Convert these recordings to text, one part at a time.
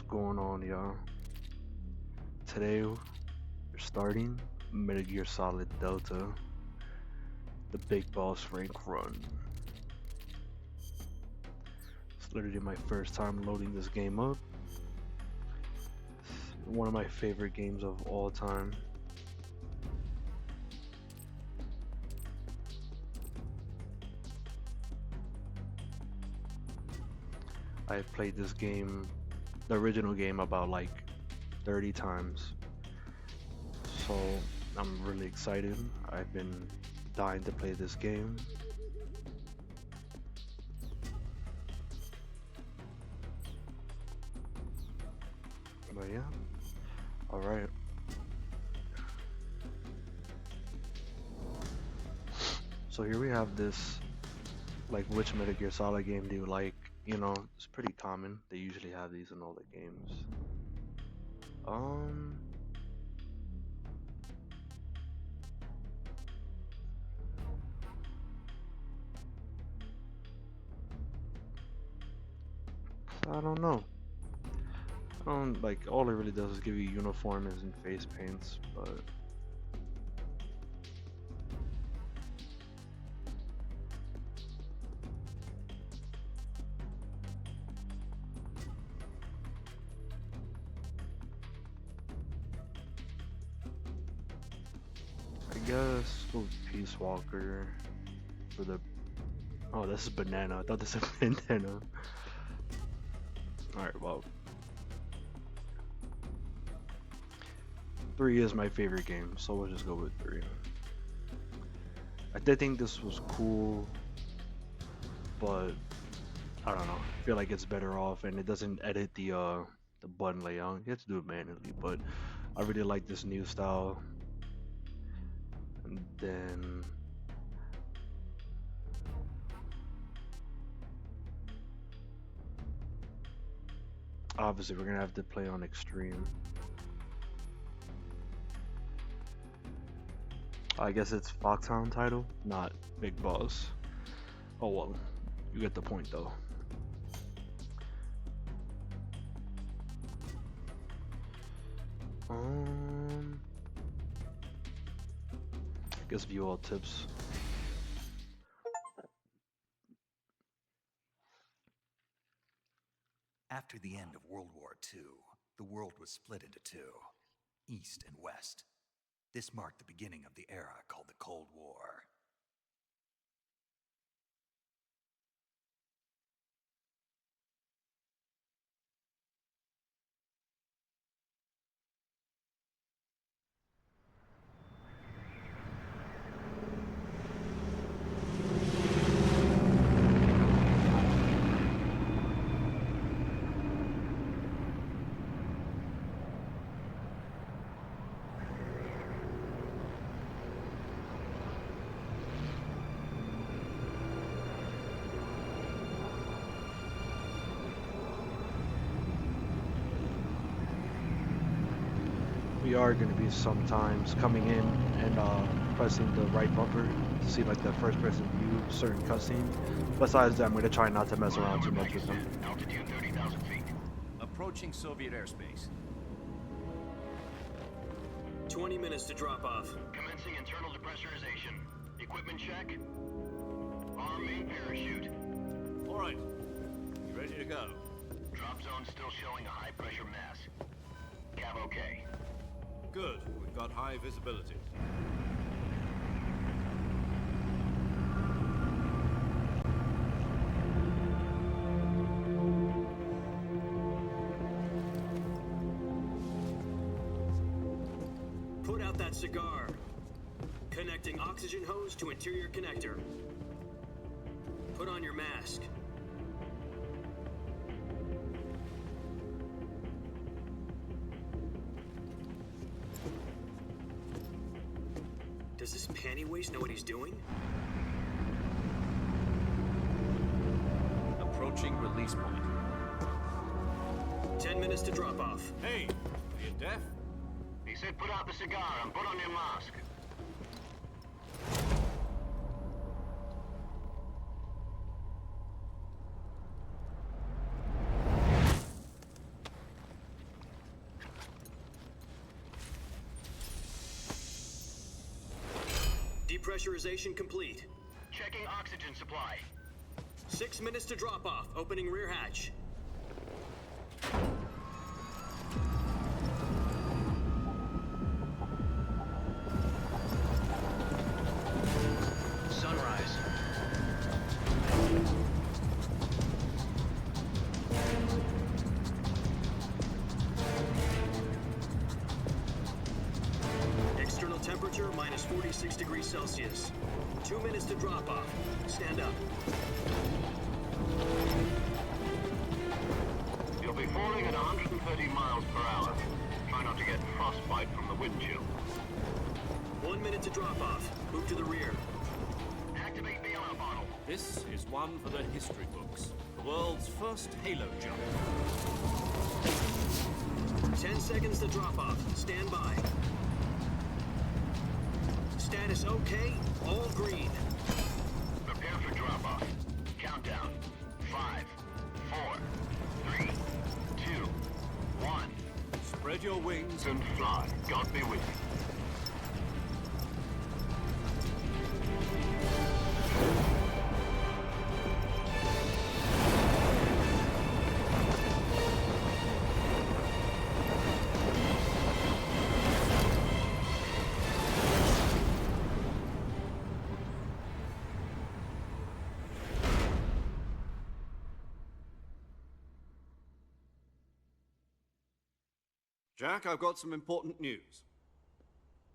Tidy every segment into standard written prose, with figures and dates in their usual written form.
Going on, y'all? Today we're starting Metal Gear Solid Delta, the big boss rank run. It's literally my first time loading this game up. It's one of my favorite games of all time. I've played this game, the original game, about like 30 times. So I'm really excited. I've been dying to play this game. But yeah, alright. So here we have this, like, which Metal Gear Solid game do you like? You know, it's pretty common. They usually have these in all the games. Um, I don't know. I don't like, all it really does is give you uniforms and face paints, but I guess go with Peace Walker for the. Oh, this is banana. I thought this was banana. All right, well, 3 is my favorite game, so we'll just go with 3. I did think this was cool, but I don't know. I feel like it's better off, and it doesn't edit the button layout. You have to do it manually, but I really like this new style. And then obviously we're gonna have to play on extreme. I guess it's Foxhound title, not Big Boss. Oh well, you get the point though. I guess view all tips. After the end of World War II, the world was split into two, East and West. This marked the beginning of the era called the Cold War. We are going to be sometimes coming in and pressing the right bumper to see like the first person view of certain cutscenes. Besides that, I'm going to try not to mess around too much with them. Altitude 30,000 feet. Approaching Soviet airspace. 20 minutes to drop off. Commencing internal depressurization. Equipment check. Arm main parachute. All right. You ready to go? Drop zone still showing a high pressure mass. Cav okay. Good. We've got high visibility. Put out that cigar. Connecting oxygen hose to interior connector. Put on your mask. Does this panty waste know what he's doing? Approaching release point. 10 minutes to drop off. Hey, are you deaf? He said put out the cigar and put on your mask. Depressurization complete. Checking oxygen supply. 6 minutes to drop off. Opening rear hatch. Sunrise. External temperature minus 46 degrees Celsius. 2 minutes to drop off. Stand up. You'll be falling at 130 miles per hour. Try not to get frostbite from the wind chill. 1 minute to drop off. Move to the rear. Activate bailout bottle. This is one for the history books. The world's first halo jump. 10 seconds to drop off. Stand by. Status okay. All green. Prepare for drop-off. Countdown. 5, 4, 3, 2, 1. Spread your wings And fly. God be with you. Jack, I've got some important news.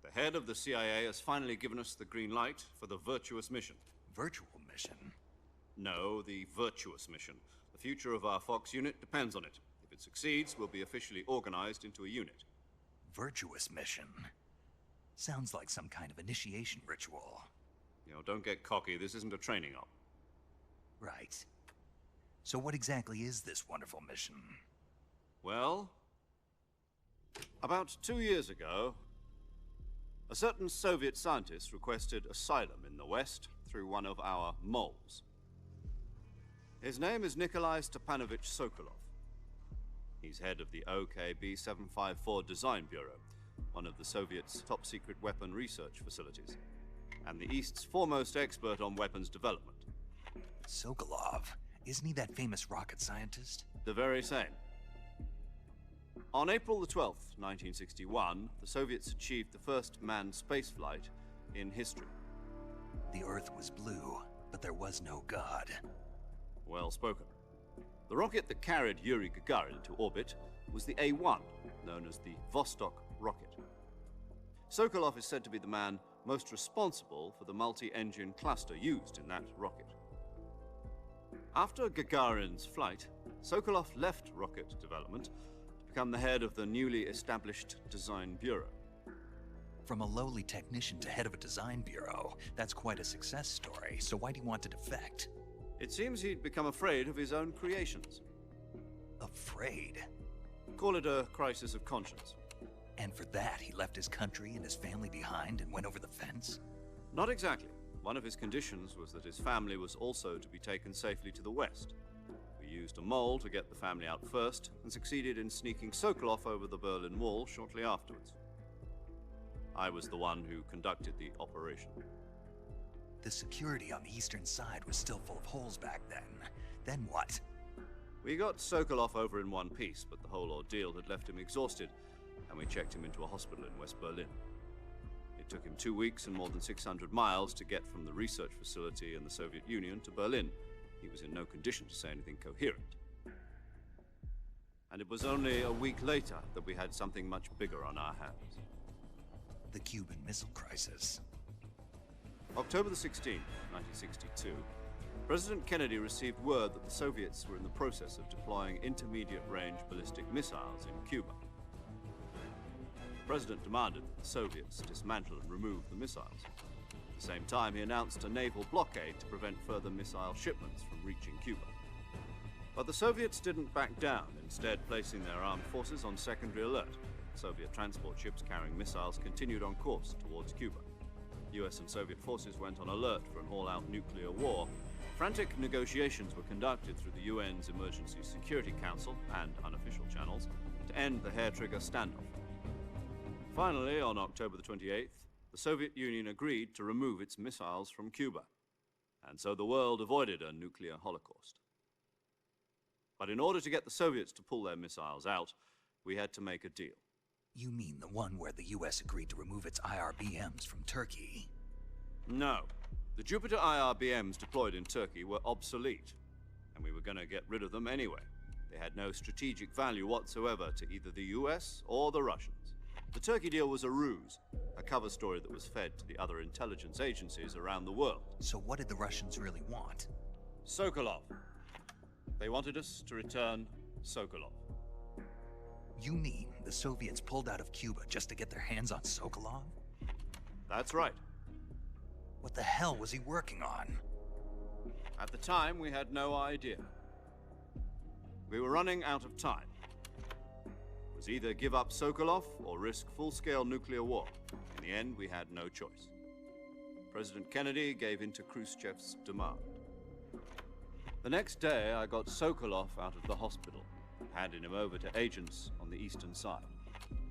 The head of the CIA has finally given us the green light for the Virtuous mission. Virtual mission? No, the Virtuous mission. The future of our Fox unit depends on it. If it succeeds, we'll be officially organized into a unit. Virtuous mission? Sounds like some kind of initiation ritual. You know, don't get cocky. This isn't a training op. Right. So what exactly is this wonderful mission? Well, about 2 years ago, a certain Soviet scientist requested asylum in the West through one of our moles. His name is Nikolai Stepanovich Sokolov. He's head of the OKB 754 Design Bureau, one of the Soviets' top-secret weapon research facilities, and the East's foremost expert on weapons development. Sokolov? Isn't he that famous rocket scientist? The very same. On April the 12th, 1961, the Soviets achieved the first manned spaceflight in history. The Earth was blue, but there was no God. Well spoken. The rocket that carried Yuri Gagarin into orbit was the A-1, known as the Vostok rocket. Sokolov is said to be the man most responsible for the multi-engine cluster used in that rocket. After Gagarin's flight, Sokolov left rocket development to become the head of the newly established Design Bureau. From a lowly technician to head of a design bureau, that's quite a success story, so why'd he want to defect? It seems he'd become afraid of his own creations. Afraid? Call it a crisis of conscience. And for that, he left his country and his family behind and went over the fence? Not exactly. One of his conditions was that his family was also to be taken safely to the West. We used a mole to get the family out first, and succeeded in sneaking Sokolov over the Berlin Wall shortly afterwards. I was the one who conducted the operation. The security on the eastern side was still full of holes back then. Then what? We got Sokolov over in one piece, but the whole ordeal had left him exhausted, and we checked him into a hospital in West Berlin. It took him 2 weeks and more than 600 miles to get from the research facility in the Soviet Union to Berlin. He was in no condition to say anything coherent. And it was only a week later that we had something much bigger on our hands. The Cuban Missile Crisis. October the 16th, 1962, President Kennedy received word that the Soviets were in the process of deploying intermediate-range ballistic missiles in Cuba. The President demanded that the Soviets dismantle and remove the missiles. At the same time, he announced a naval blockade to prevent further missile shipments from reaching Cuba. But the Soviets didn't back down, instead placing their armed forces on secondary alert. Soviet transport ships carrying missiles continued on course towards Cuba. US and Soviet forces went on alert for an all-out nuclear war. Frantic negotiations were conducted through the UN's Emergency Security Council and unofficial channels to end the hair-trigger standoff. Finally, on October the 28th, the Soviet Union agreed to remove its missiles from Cuba, and so the world avoided a nuclear holocaust. But in order to get the Soviets to pull their missiles out, we had to make a deal. You mean the one where the US agreed to remove its IRBMs from Turkey? No. The Jupiter IRBMs deployed in Turkey were obsolete, and we were going to get rid of them anyway. They had no strategic value whatsoever to either the US or the Russians. The Turkey deal was a ruse, a cover story that was fed to the other intelligence agencies around the world. So what did the Russians really want? Sokolov. They wanted us to return Sokolov. You mean the Soviets pulled out of Cuba just to get their hands on Sokolov? That's right. What the hell was he working on? At the time, we had no idea. We were running out of time. It was either give up Sokolov or risk full-scale nuclear war. In the end, we had no choice. President Kennedy gave in to Khrushchev's demand. The next day, I got Sokolov out of the hospital, handing him over to agents on the eastern side.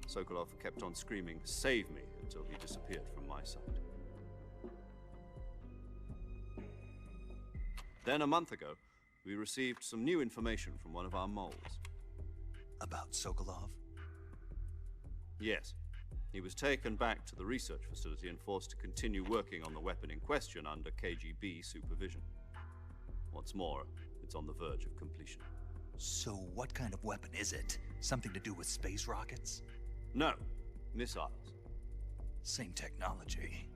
Sokolov kept on screaming, "Save me," until he disappeared from my sight. Then, a month ago, we received some new information from one of our moles. About Sokolov? Yes. He was taken back to the research facility and forced to continue working on the weapon in question under KGB supervision. What's more, it's on the verge of completion. So what kind of weapon is it? Something to do with space rockets? No, missiles. Same technology.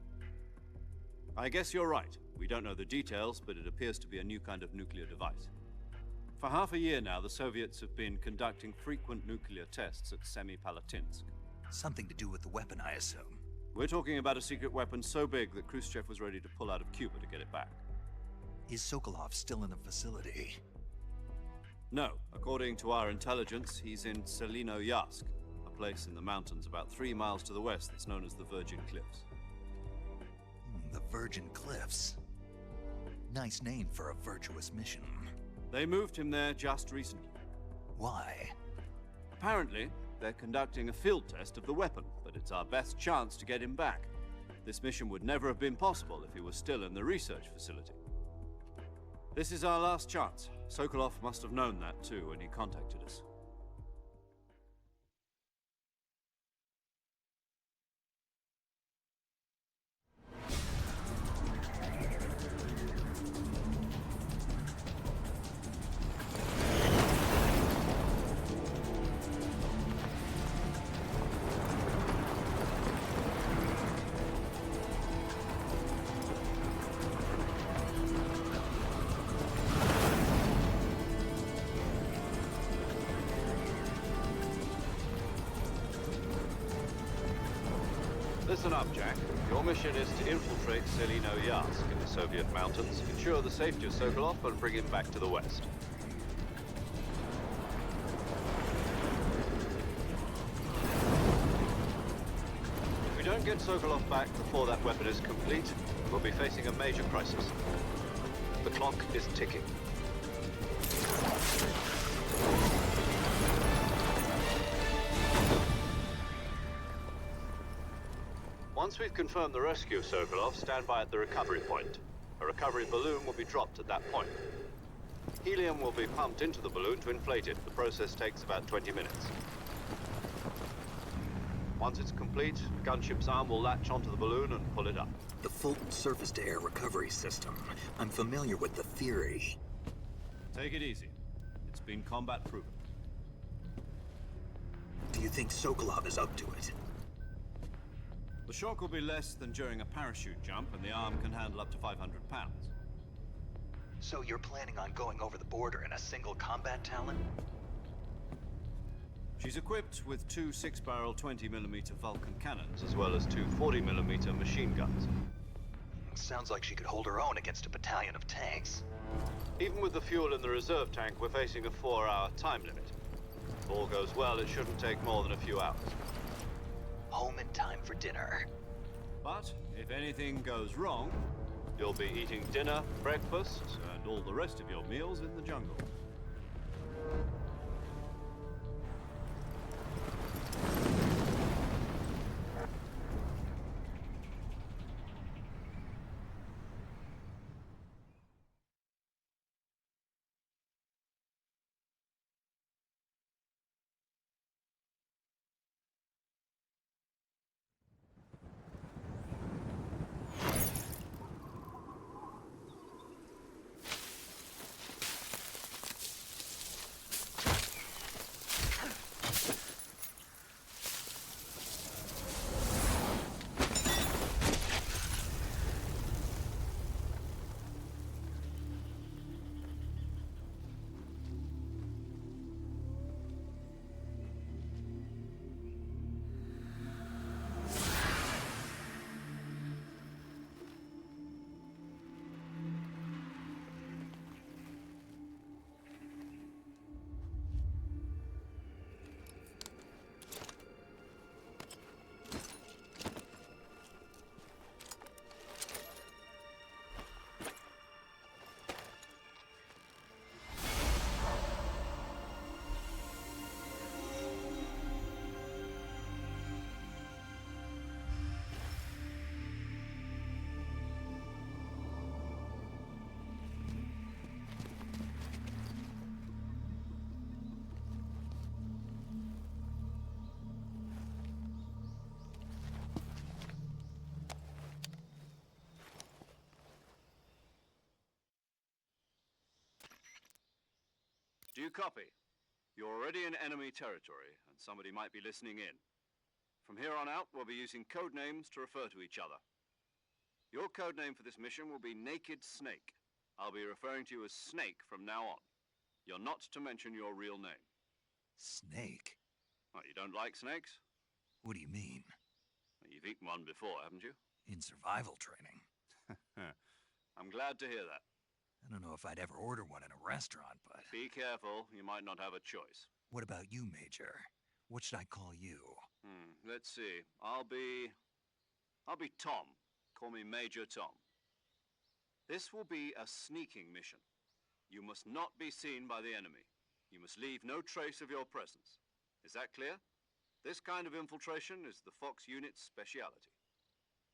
I guess you're right. We don't know the details, but it appears to be a new kind of nuclear device. For half a year now, the Soviets have been conducting frequent nuclear tests at Semipalatinsk. Something to do with the weapon, I assume. We're talking about a secret weapon so big that Khrushchev was ready to pull out of Cuba to get it back. Is Sokolov still in the facility? No. According to our intelligence, he's in Selino-Yarsk, a place in the mountains about 3 miles to the west that's known as the Virgin Cliffs. The Virgin Cliffs. Nice name for a virtuous mission. They moved him there just recently. Why? Apparently, they're conducting a field test of the weapon, but it's our best chance to get him back. This mission would never have been possible if he was still in the research facility. This is our last chance. Sokolov must have known that too when he contacted us. Listen up, Jack. Your mission is to infiltrate Selino-Yarsk in the Soviet mountains, ensure the safety of Sokolov, and bring him back to the west. If we don't get Sokolov back before that weapon is complete, we'll be facing a major crisis. The clock is ticking. Once we've confirmed the rescue of Sokolov, stand by at the recovery point. A recovery balloon will be dropped at that point. Helium will be pumped into the balloon to inflate it. The process takes about 20 minutes. Once it's complete, the gunship's arm will latch onto the balloon and pull it up. The Fulton surface-to-air recovery system. I'm familiar with the theory. Take it easy. It's been combat-proven. Do you think Sokolov is up to it? The shock will be less than during a parachute jump, and the arm can handle up to 500 pounds. So you're planning on going over the border in a single combat Talon? She's equipped with 2 6-barrel 20mm Vulcan cannons, as well as 2 40mm machine guns. Sounds like she could hold her own against a battalion of tanks. Even with the fuel in the reserve tank, we're facing a 4-hour time limit. If all goes well, it shouldn't take more than a few hours. Home in time for dinner. But if anything goes wrong, you'll be eating dinner, breakfast, and all the rest of your meals in the jungle. Do you copy? You're already in enemy territory, and somebody might be listening in. From here on out, we'll be using code names to refer to each other. Your code name for this mission will be Naked Snake. I'll be referring to you as Snake from now on. You're not to mention your real name. Snake? What, you don't like snakes? What do you mean? Well, you've eaten one before, haven't you? In survival training. I'm glad to hear that. I don't know if I'd ever order one in a restaurant, but... Be careful, you might not have a choice. What about you, Major? What should I call you? Let's see. I'll be Tom. Call me Major Tom. This will be a sneaking mission. You must not be seen by the enemy. You must leave no trace of your presence. Is that clear? This kind of infiltration is the Fox unit's speciality.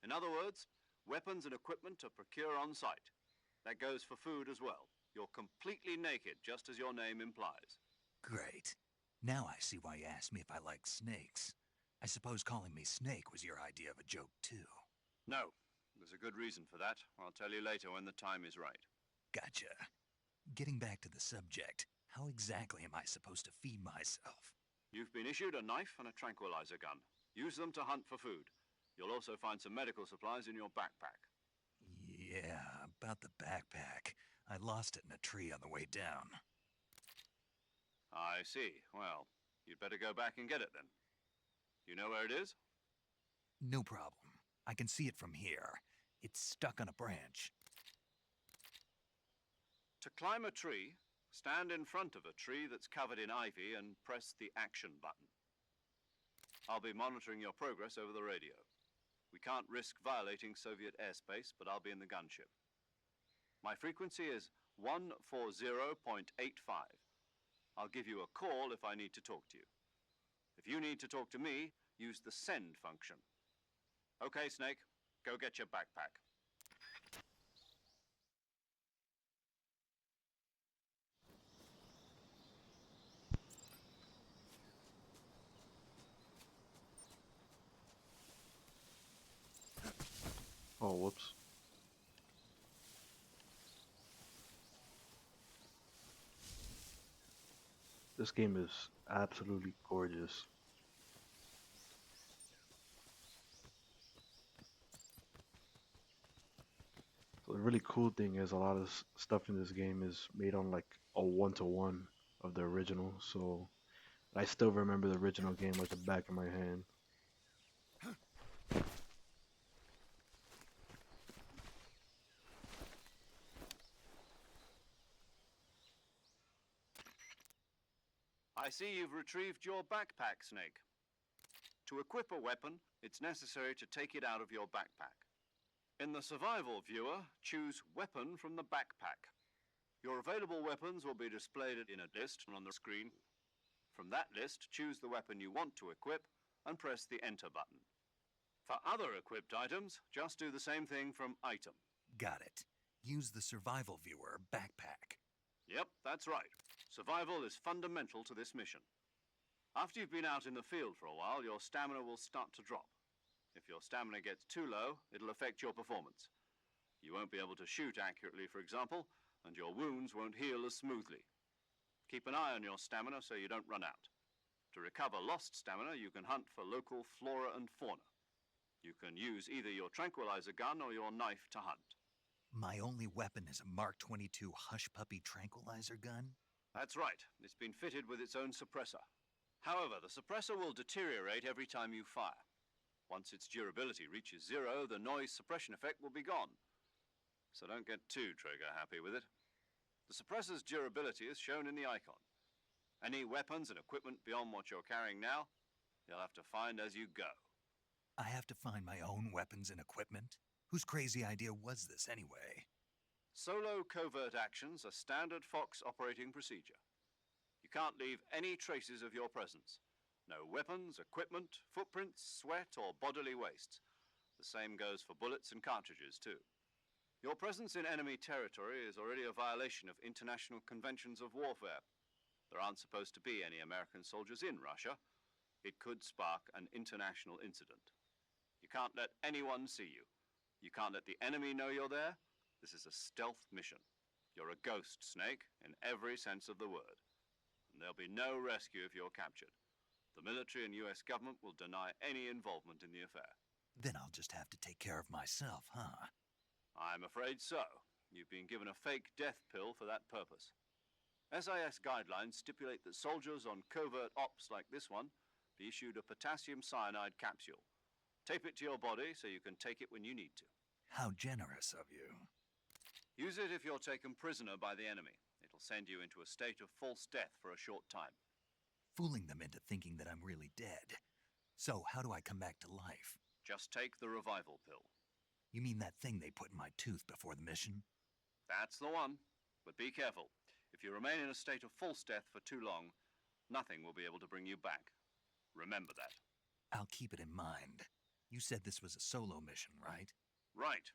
In other words, weapons and equipment are procured on site. That goes for food as well. You're completely naked, just as your name implies. Great. Now I see why you asked me if I like snakes. I suppose calling me Snake was your idea of a joke, too. No. There's a good reason for that. I'll tell you later when the time is right. Gotcha. Getting back to the subject, how exactly am I supposed to feed myself? You've been issued a knife and a tranquilizer gun. Use them to hunt for food. You'll also find some medical supplies in your backpack. Yeah, about the backpack. I lost it in a tree on the way down. I see. Well, you'd better go back and get it then. You know where it is? No problem. I can see it from here. It's stuck on a branch. To climb a tree, stand in front of a tree that's covered in ivy and press the action button. I'll be monitoring your progress over the radio. We can't risk violating Soviet airspace, but I'll be in the gunship. My frequency is 140.85. I'll give you a call if I need to talk to you. If you need to talk to me, use the send function. Okay, Snake, go get your backpack. Oh, whoops. This game is absolutely gorgeous. So the really cool thing is a lot of stuff in this game is made on like a one-to-one of the original. So I still remember the original game like the back of my hand. I see you've retrieved your backpack, Snake. To equip a weapon, it's necessary to take it out of your backpack. In the survival viewer, choose Weapon from the backpack. Your available weapons will be displayed in a list on the screen. From that list, choose the weapon you want to equip and press the Enter button. For other equipped items, just do the same thing from Item. Got it. Use the survival viewer backpack. Yep, that's right. Survival is fundamental to this mission. After you've been out in the field for a while, your stamina will start to drop. If your stamina gets too low, it'll affect your performance. You won't be able to shoot accurately, for example, and your wounds won't heal as smoothly. Keep an eye on your stamina so you don't run out. To recover lost stamina, you can hunt for local flora and fauna. You can use either your tranquilizer gun or your knife to hunt. My only weapon is a Mark 22 Hush Puppy tranquilizer gun? That's right. It's been fitted with its own suppressor. However, the suppressor will deteriorate every time you fire. Once its durability reaches 0, the noise suppression effect will be gone. So don't get too trigger happy with it. The suppressor's durability is shown in the icon. Any weapons and equipment beyond what you're carrying now, you'll have to find as you go. I have to find my own weapons and equipment? Whose crazy idea was this anyway? Solo covert actions are standard Fox operating procedure. You can't leave any traces of your presence. No weapons, equipment, footprints, sweat, or bodily waste. The same goes for bullets and cartridges, too. Your presence in enemy territory is already a violation of international conventions of warfare. There aren't supposed to be any American soldiers in Russia. It could spark an international incident. You can't let anyone see you. You can't let the enemy know you're there. This is a stealth mission. You're a ghost, Snake, in every sense of the word. and there'll be no rescue if you're captured. The military and US government will deny any involvement in the affair. Then I'll just have to take care of myself, huh? I'm afraid so. You've been given a fake death pill for that purpose. SIS guidelines stipulate that soldiers on covert ops like this one be issued a potassium cyanide capsule. Tape it to your body so you can take it when you need to. How generous of you. Use it if you're taken prisoner by the enemy. It'll send you into a state of false death for a short time. Fooling them into thinking that I'm really dead. So how do I come back to life? Just take the revival pill. You mean that thing they put in my tooth before the mission? That's the one. But be careful. If you remain in a state of false death for too long, nothing will be able to bring you back. Remember that. I'll keep it in mind. You said this was a solo mission, right? Right.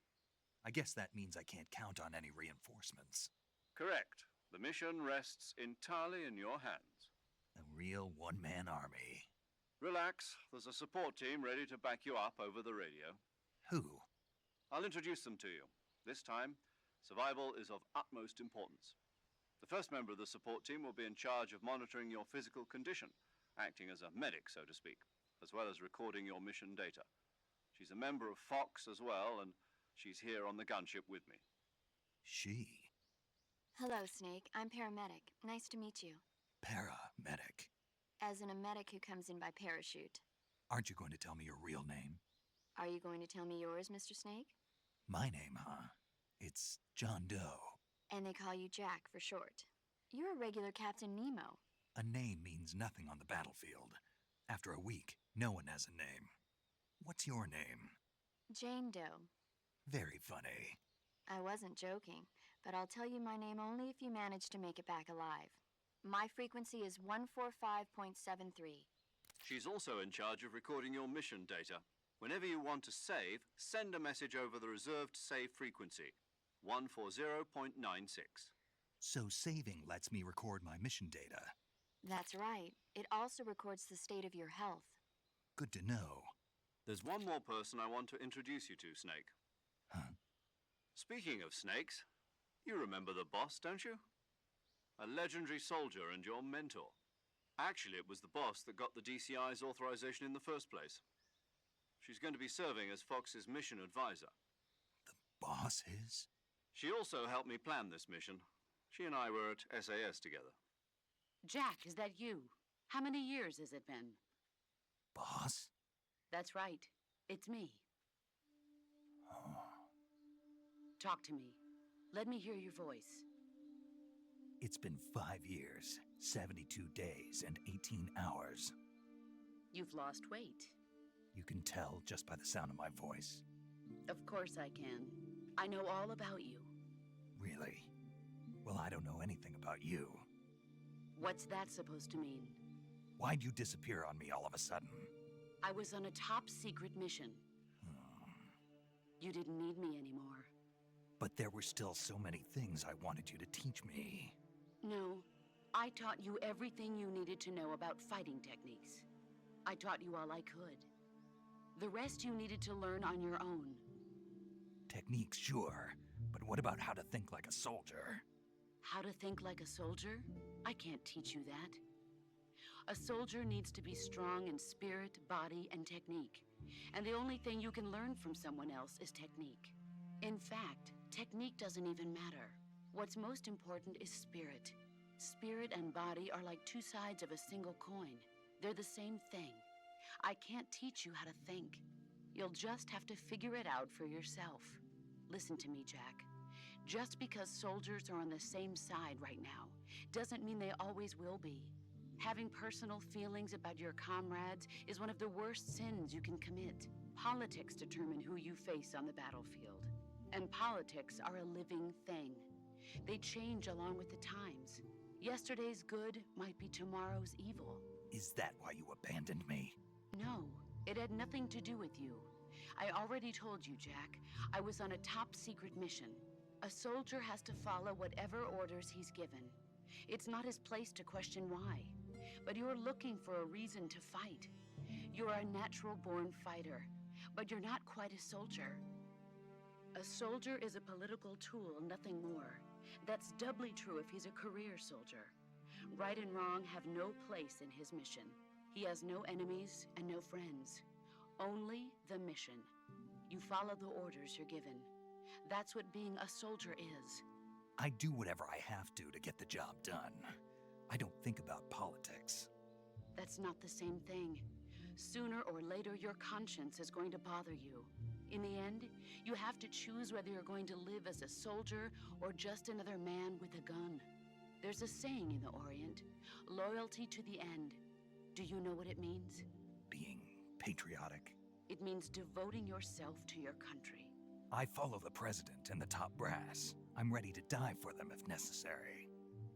I guess that means I can't count on any reinforcements. Correct. The mission rests entirely in your hands. A real one-man army. Relax. There's a support team ready to back you up over the radio. Who? I'll introduce them to you. This time, survival is of utmost importance. The first member of the support team will be in charge of monitoring your physical condition, acting as a medic, so to speak, as well as recording your mission data. She's a member of Fox as well, and she's here on the gunship with me. She? Hello, Snake. I'm paramedic. Nice to meet you. Paramedic. As in a medic who comes in by parachute. Aren't you going to tell me your real name? Are you going to tell me yours, Mr. Snake? My name, huh? It's John Doe. And they call you Jack for short. You're a regular Captain Nemo. A name means nothing on the battlefield. After a week, no one has a name. What's your name? Jane Doe. Very funny. I wasn't joking, but I'll tell you my name only if you manage to make it back alive. My frequency is 145.73. She's also in charge of recording your mission data. Whenever you want to save, send a message over the reserved save frequency, 140.96. So saving lets me record my mission data. That's right. It also records the state of your health. Good to know. There's one more person I want to introduce you to, Snake. Huh? Speaking of snakes, you remember the boss, don't you? A legendary soldier and your mentor. Actually, it was the boss that got the DCI's authorization in the first place. She's going to be serving as Fox's mission advisor. The boss is? She also helped me plan this mission. She and I were at SAS together. Jack, is that you? How many years has it been? Boss? That's right. It's me. Oh. Talk to me. Let me hear your voice. It's been 5 years, 72 days, and 18 hours. You've lost weight. You can tell just by the sound of my voice. Of course I can. I know all about you. Really? Well, I don't know anything about you. What's that supposed to mean? Why'd you disappear on me all of a sudden? I was on a top-secret mission. You didn't need me anymore. But there were still so many things I wanted you to teach me. No, I taught you everything you needed to know about fighting techniques. I taught you all I could. The rest you needed to learn on your own. Techniques, sure. But what about how to think like a soldier? How to think like a soldier? I can't teach you that. A soldier needs to be strong in spirit, body, and technique. And the only thing you can learn from someone else is technique. In fact, technique doesn't even matter. What's most important is spirit. Spirit and body are like two sides of a single coin. They're the same thing. I can't teach you how to think. You'll just have to figure it out for yourself. Listen to me, Jack. Just because soldiers are on the same side right now doesn't mean they always will be. Having personal feelings about your comrades is one of the worst sins you can commit. Politics determine who you face on the battlefield. And politics are a living thing. They change along with the times. Yesterday's good might be tomorrow's evil. Is that why you abandoned me? No, it had nothing to do with you. I already told you, Jack. I was on a top-secret mission. A soldier has to follow whatever orders he's given. It's not his place to question why. But you're looking for a reason to fight. You're a natural-born fighter, but you're not quite a soldier. A soldier is a political tool, nothing more. That's doubly true if he's a career soldier. Right and wrong have no place in his mission. He has no enemies and no friends. Only the mission. You follow the orders you're given. That's what being a soldier is. I do whatever I have to get the job done. I don't think about politics. That's not the same thing. Sooner or later, your conscience is going to bother you. In the end, you have to choose whether you're going to live as a soldier or just another man with a gun. There's a saying in the Orient, loyalty to the end. Do you know what it means? Being patriotic. It means devoting yourself to your country. I follow the president and the top brass. I'm ready to die for them if necessary.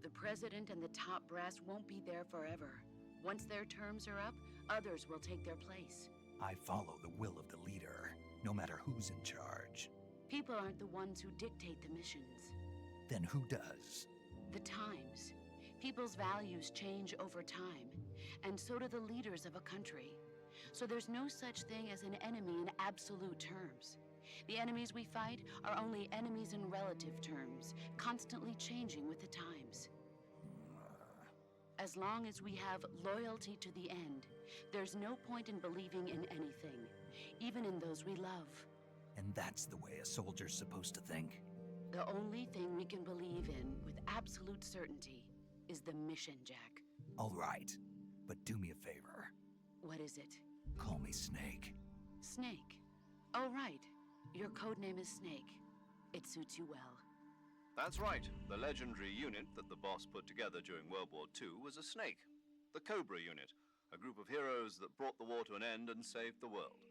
The president and the top brass won't be there forever. Once their terms are up, others will take their place. I follow the will of the leader, no matter who's in charge. People aren't the ones who dictate the missions. Then who does? The times. People's values change over time, and so do the leaders of a country. So there's no such thing as an enemy in absolute terms. The enemies we fight are only enemies in relative terms, constantly changing with the times. As long as we have loyalty to the end, there's no point in believing in anything, even in those we love. And that's the way a soldier's supposed to think? The only thing we can believe in with absolute certainty is the mission, Jack. All right, but do me a favor. What is it? Call me Snake. Snake. Oh, right. Your code name is Snake. It suits you well. That's right. The legendary unit that the boss put together during World War II was a snake. The Cobra unit, a group of heroes that brought the war to an end and saved the world.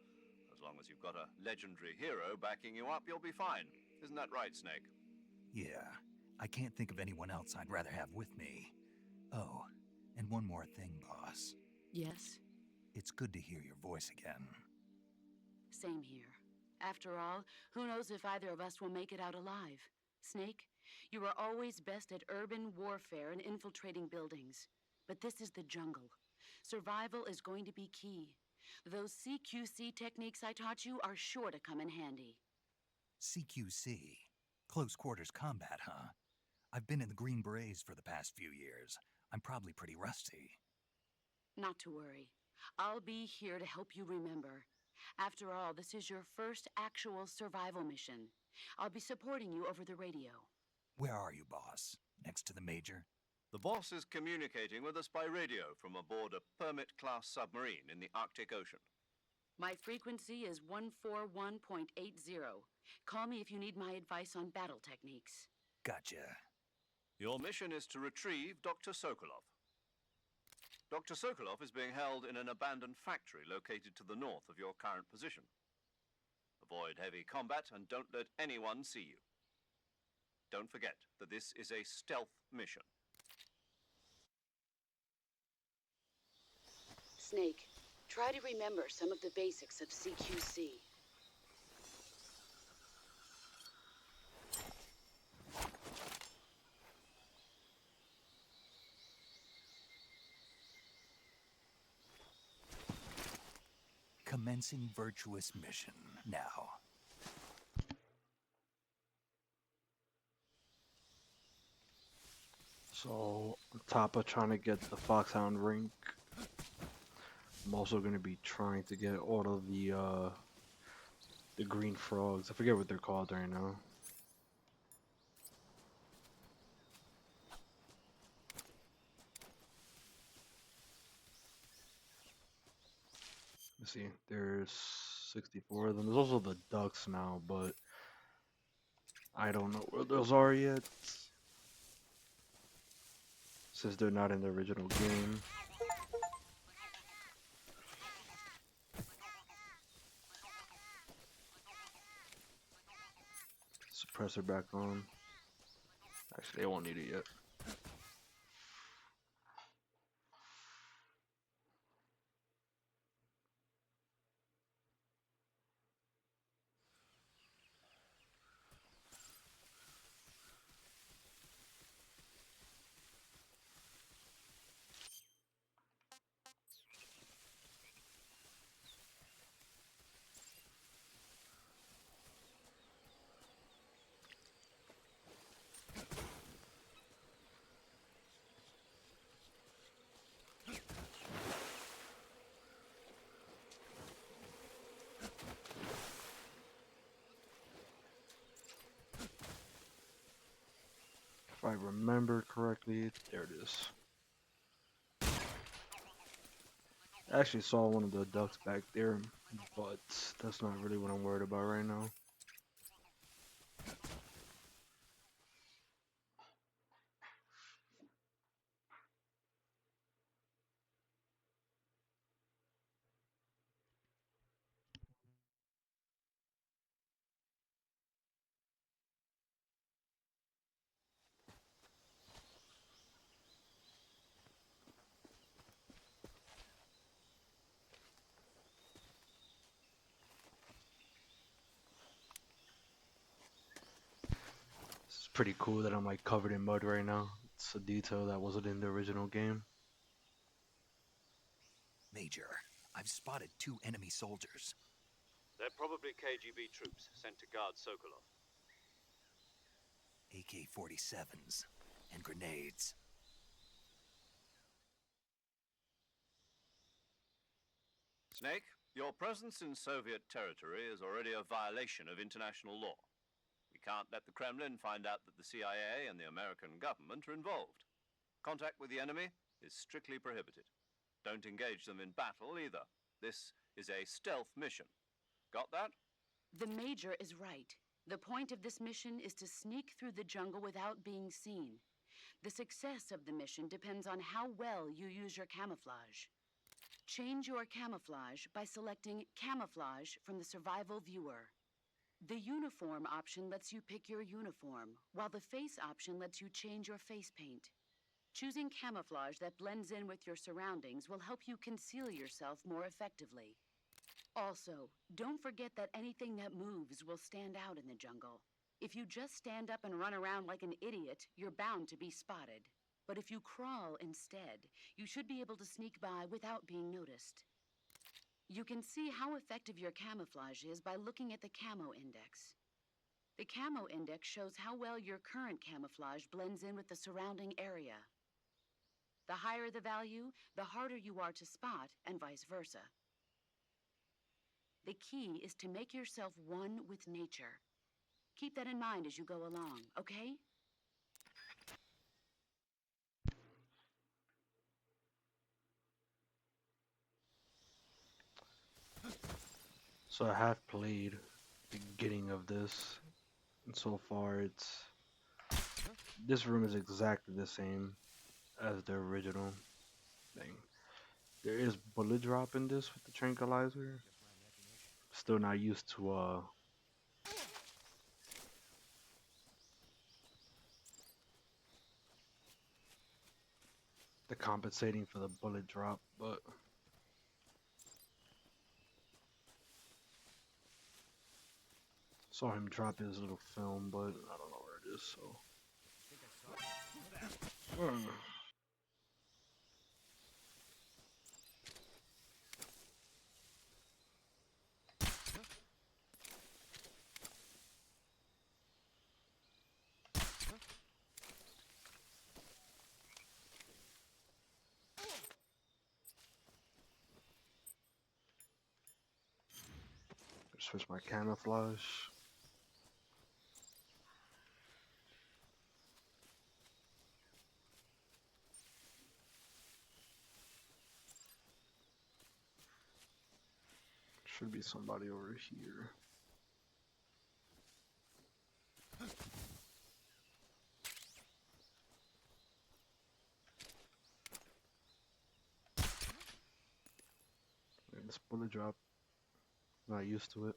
As long as you've got a legendary hero backing you up, you'll be fine. Isn't that right, Snake? Yeah, I can't think of anyone else I'd rather have with me. Oh, and one more thing, boss. Yes? It's good to hear your voice again. Same here. After all, who knows if either of us will make it out alive? Snake, you were always best at urban warfare and infiltrating buildings. But this is the jungle. Survival is going to be key. Those CQC techniques I taught you are sure to come in handy. CQC? Close quarters combat, huh? I've been in the Green Berets for the past few years. I'm probably pretty rusty. Not to worry. I'll be here to help you remember. After all, this is your first actual survival mission. I'll be supporting you over the radio. Where are you, boss? Next to the major? The boss is communicating with us by radio from aboard a Permit-class submarine in the Arctic Ocean. My frequency is 141.80. Call me if you need my advice on battle techniques. Gotcha. Your mission is to retrieve Dr. Sokolov. Dr. Sokolov is being held in an abandoned factory located to the north of your current position. Avoid heavy combat and don't let anyone see you. Don't forget that this is a stealth mission. Snake, try to remember some of the basics of CQC. Commencing Virtuous mission now. So, on top of trying to get the Foxhound rink, I'm also going to be trying to get all of the green frogs. I forget what they're called right now. Let's see, there's 64 of them. There's also the ducks now, but I don't know where those are yet, since they're not in the original game. Suppressor back on. Actually, I won't need it yet. If I remember correctly, there it is. I actually saw one of the ducks back there, but that's not really what I'm worried about right now. It's pretty cool that I'm like covered in mud right now. It's a detail that wasn't in the original game. Major, I've spotted 2 enemy soldiers. They're probably KGB troops sent to guard Sokolov. AK-47s and grenades. Snake, your presence in Soviet territory is already a violation of international law. We can't let the Kremlin find out that the CIA and the American government are involved. Contact with the enemy is strictly prohibited. Don't engage them in battle either. This is a stealth mission. Got that? The Major is right. The point of this mission is to sneak through the jungle without being seen. The success of the mission depends on how well you use your camouflage. Change your camouflage by selecting Camouflage from the Survival Viewer. The Uniform option lets you pick your uniform, while the Face option lets you change your face paint. Choosing camouflage that blends in with your surroundings will help you conceal yourself more effectively. Also, don't forget that anything that moves will stand out in the jungle. If you just stand up and run around like an idiot, you're bound to be spotted. But if you crawl instead, you should be able to sneak by without being noticed. You can see how effective your camouflage is by looking at the Camo Index. The Camo Index shows how well your current camouflage blends in with the surrounding area. The higher the value, the harder you are to spot, and vice versa. The key is to make yourself one with nature. Keep that in mind as you go along, okay? So I have played the beginning of this, and so far this room is exactly the same as the original thing. There is bullet drop in this with the tranquilizer. Still not used to the compensating for the bullet drop, but saw him drop his little film, but I don't know where it is, so. Switch my camouflage. Should be somebody over here. And this bullet drop. Not used to it.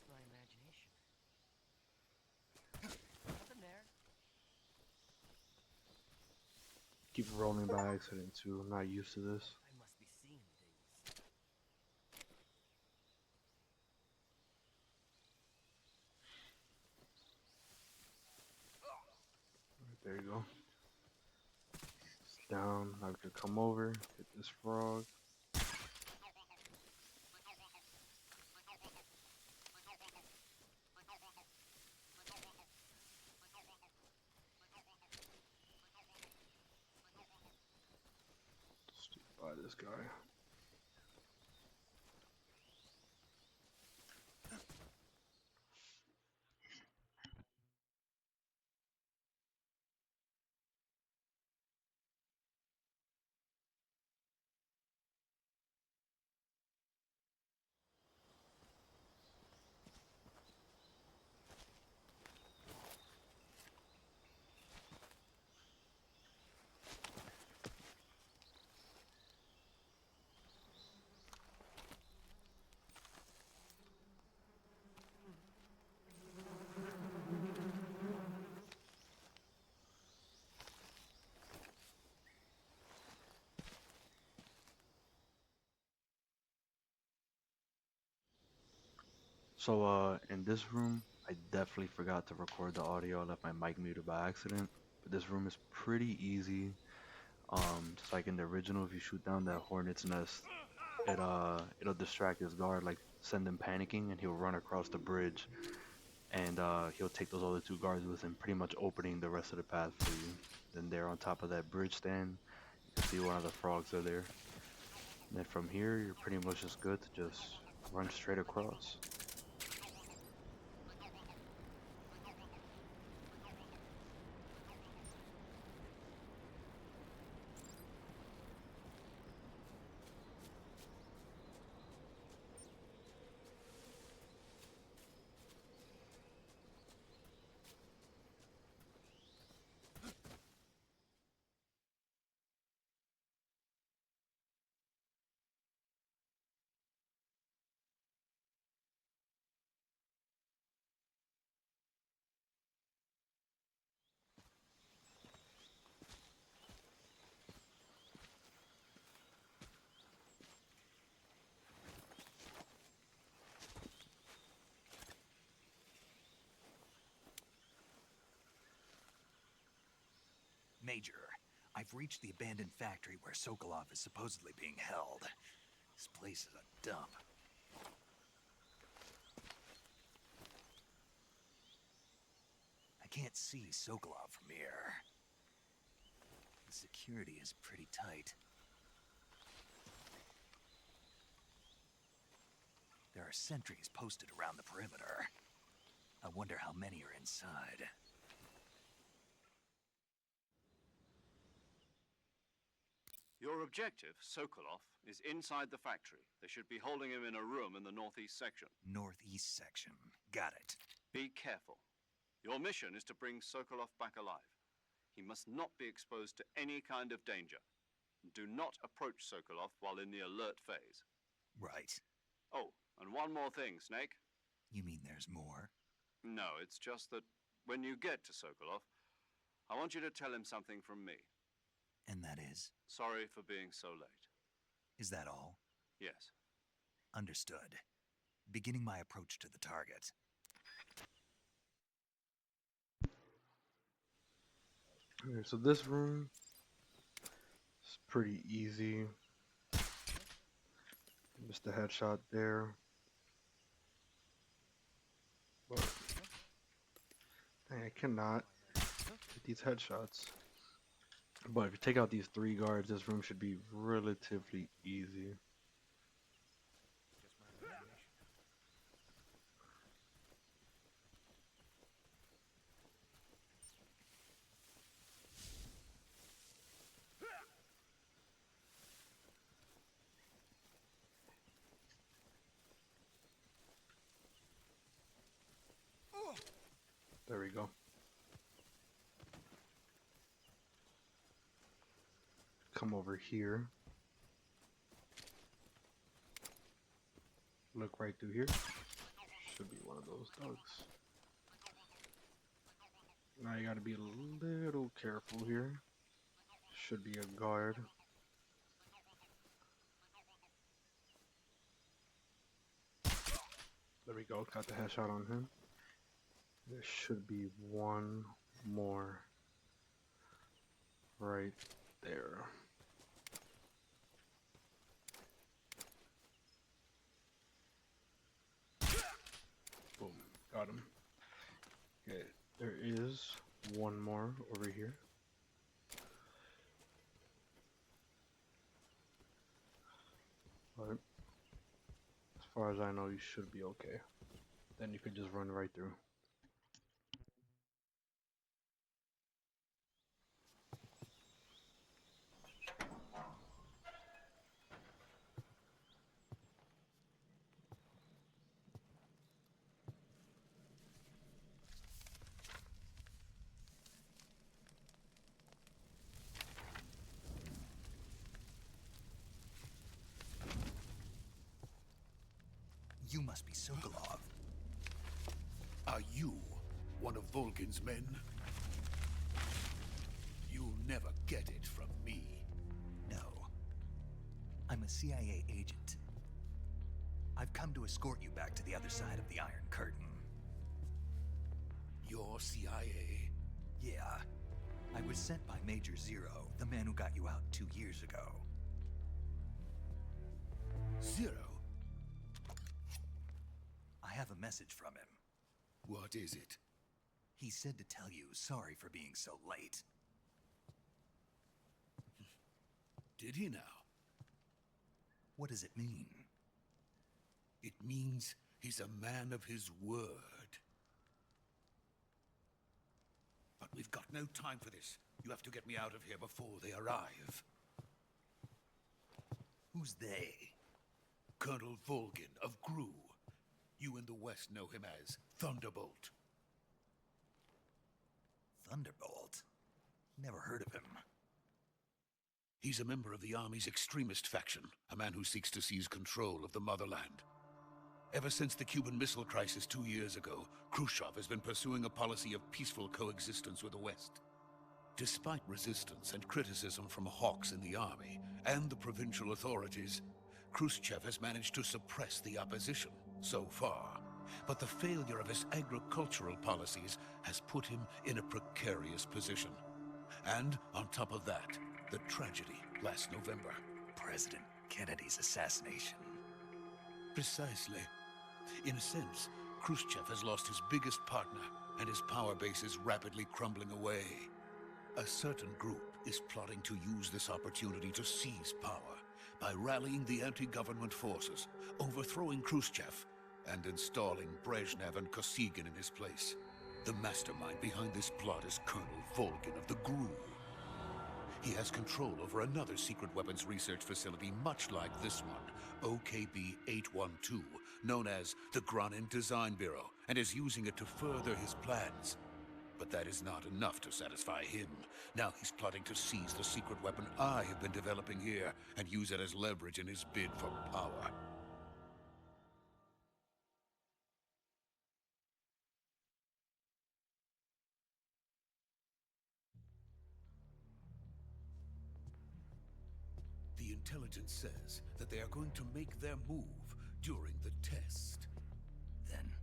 My imagination. Nothing there. Keep rolling by accident too. I'm not used to this. I must be seeing things. Right, there you go. It's down. I could come over, hit this frog. Stick by this guy. So, in this room, I definitely forgot to record the audio. I left my mic muted by accident. But this room is pretty easy. Just like in the original, if you shoot down that hornet's nest, it'll distract his guard, like send him panicking, and he'll run across the bridge, and he'll take those other two guards with him, pretty much opening the rest of the path for you. Then there on top of that bridge stand, you can see one of the frogs are there. And then from here, you're pretty much just good to just run straight across. Major, I've reached the abandoned factory where Sokolov is supposedly being held. This place is a dump. I can't see Sokolov from here. The security is pretty tight. There are sentries posted around the perimeter. I wonder how many are inside. Your objective, Sokolov, is inside the factory. They should be holding him in a room in the northeast section. Northeast section. Got it. Be careful. Your mission is to bring Sokolov back alive. He must not be exposed to any kind of danger. Do not approach Sokolov while in the alert phase. Right. Oh, and one more thing, Snake. You mean there's more? No, it's just that when you get to Sokolov, I want you to tell him something from me. And that is? Sorry for being so late. Is that all? Yes. Understood. Beginning my approach to the target. Okay, so this room is pretty easy. Missed a headshot there. But dang, I cannot get these headshots. But if you take out these three guards, this room should be relatively easy. There we go. Come over here. Look right through here. Should be one of those dogs. Now you gotta be a little careful here. Should be a guard. There we go, got the headshot on him. There should be one more right there. Boom, got him. Okay, there is one more over here. But as far as I know, you should be okay. Then you could just run right through. You must be Sokolov. Are you one of Volgin's men? You'll never get it from me. No. I'm a CIA agent. I've come to escort you back to the other side of the Iron Curtain. Your CIA? Yeah. I was sent by Major Zero, the man who got you out 2 years ago. Zero? I have a message from him. What is it? He said to tell you sorry for being so late. Did he now? What does it mean? It means he's a man of his word. But we've got no time for this. You have to get me out of here before they arrive. Who's they? Colonel Volgin of Gru. You in the West know him as Thunderbolt. Thunderbolt? Never heard of him. He's a member of the Army's extremist faction, a man who seeks to seize control of the motherland. Ever since the Cuban Missile Crisis 2 years ago, Khrushchev has been pursuing a policy of peaceful coexistence with the West. Despite resistance and criticism from hawks in the army and the provincial authorities, Khrushchev has managed to suppress the opposition so far. But the failure of his agricultural policies has put him in a precarious position. And on top of that, the tragedy last November. President Kennedy's assassination. Precisely. In a sense, Khrushchev has lost his biggest partner, and his power base is rapidly crumbling away. A certain group is plotting to use this opportunity to seize power by rallying the anti-government forces, overthrowing Khrushchev, and installing Brezhnev and Kosygin in his place. The mastermind behind this plot is Colonel Volgin of the GRU. He has control over another secret weapons research facility much like this one, OKB-812, known as the Granin Design Bureau, and is using it to further his plans. But that is not enough to satisfy him. Now he's plotting to seize the secret weapon I have been developing here and use it as leverage in his bid for power. The intelligence says that they are going to make their move during the test. Then,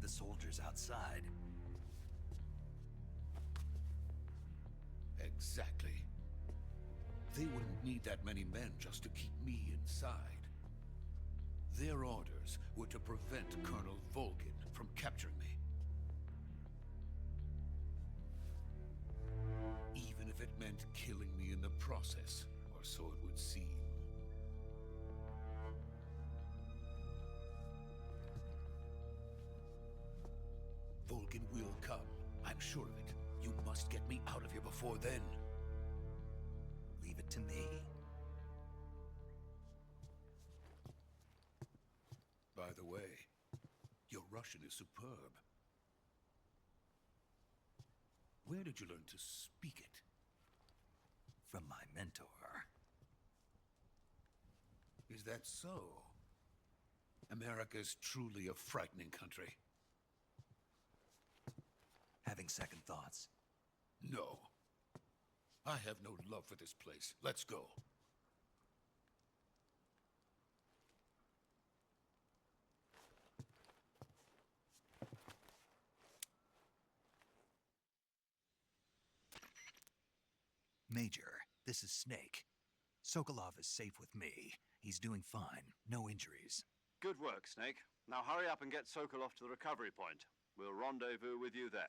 the soldiers outside. Exactly. They wouldn't need that many men just to keep me inside. Their orders were to prevent Colonel Volgin from capturing me. Even if it meant killing me in the process, or so it would seem. Volgin will come. I'm sure of it. You must get me out of here before then. Leave it to me. By the way, your Russian is superb. Where did you learn to speak it? From my mentor. Is that so? America's truly a frightening country. Having second thoughts. No. I have no love for this place. Let's go. Major, this is Snake. Sokolov is safe with me. He's doing fine. No injuries. Good work, Snake. Now hurry up and get Sokolov to the recovery point. We'll rendezvous with you there.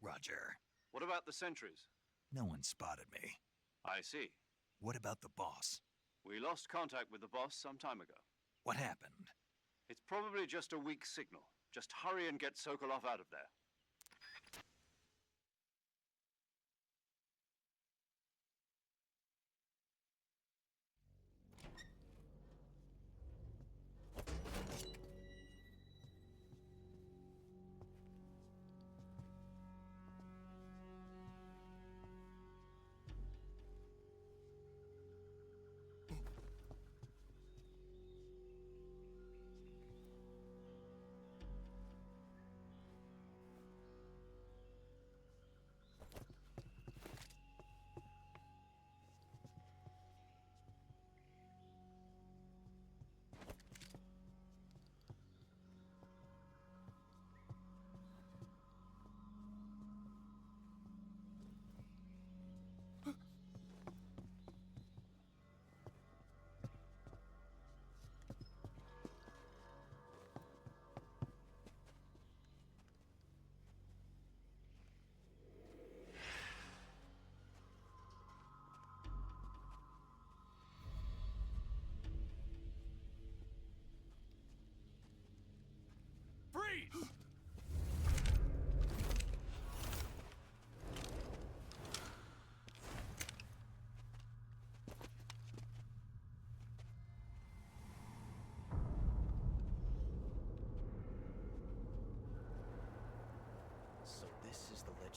Roger. What about the sentries? No one spotted me. I see. What about the boss? We lost contact with the boss some time ago. What happened? It's probably just a weak signal. Just hurry and get Sokolov out of there.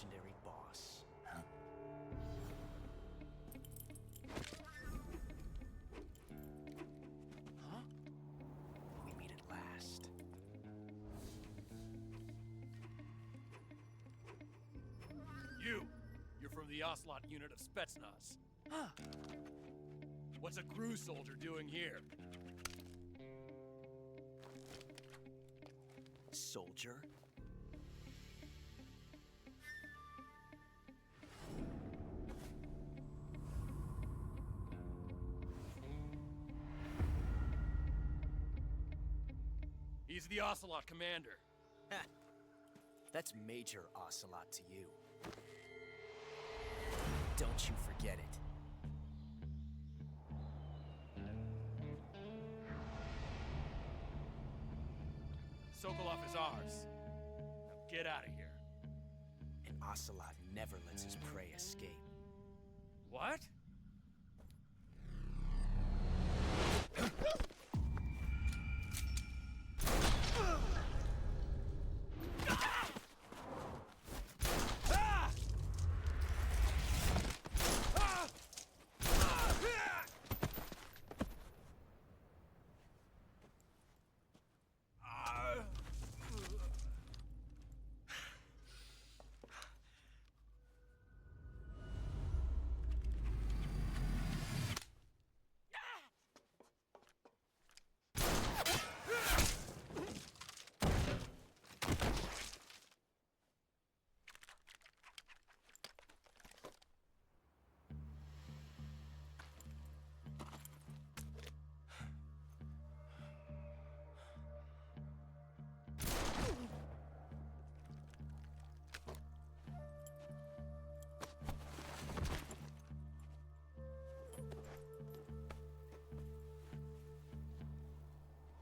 legendary boss. Huh? We meet at last. You're from the Ocelot unit of Spetsnaz. Huh. What's a crew soldier doing here? Soldier? He's the Ocelot commander. Ha! That's Major Ocelot to you. Don't you forget it. Sokolov is ours. Now get out of here. And Ocelot never lets his prey escape. What?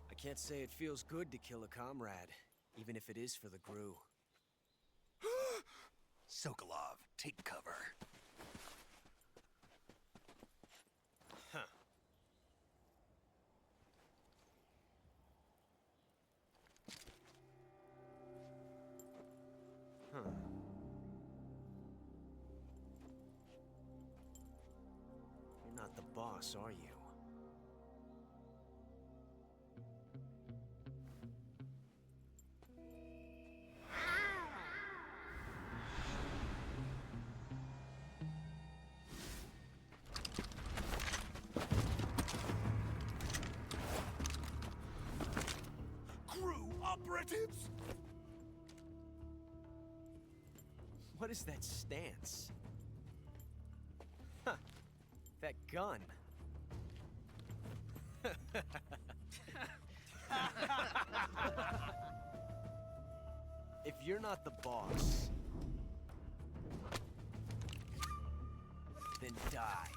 I can't say it feels good to kill a comrade, even if it is for the GRU. Sokolov, take cover. Huh. Huh. You're not the boss, are you? Operatives? What is that stance? Huh. That gun. If you're not the boss, then die.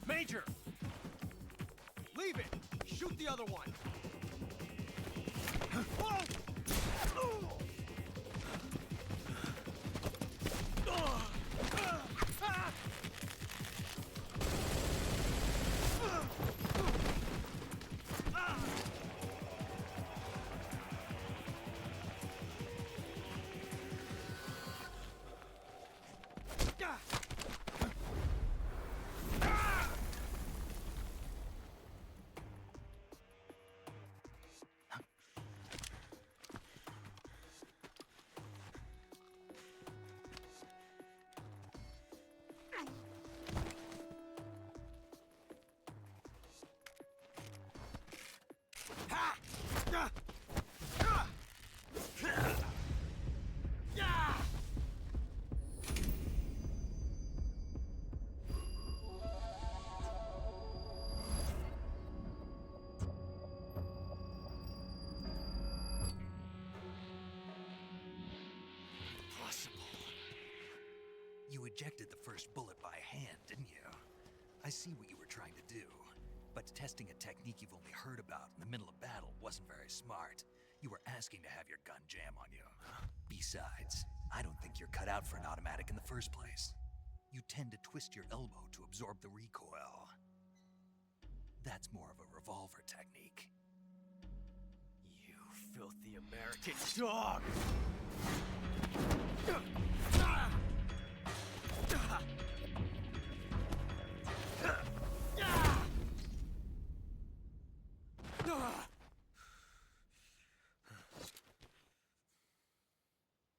Major! Leave it! Shoot the other one! You ejected the first bullet by hand, didn't you? I see what you were trying to do. But testing a technique you've only heard about in the middle of battle wasn't very smart. You were asking to have your gun jam on you. Besides, I don't think you're cut out for an automatic in the first place. you tend to twist your elbow to absorb the recoil. That's more of a revolver technique. You filthy American dog!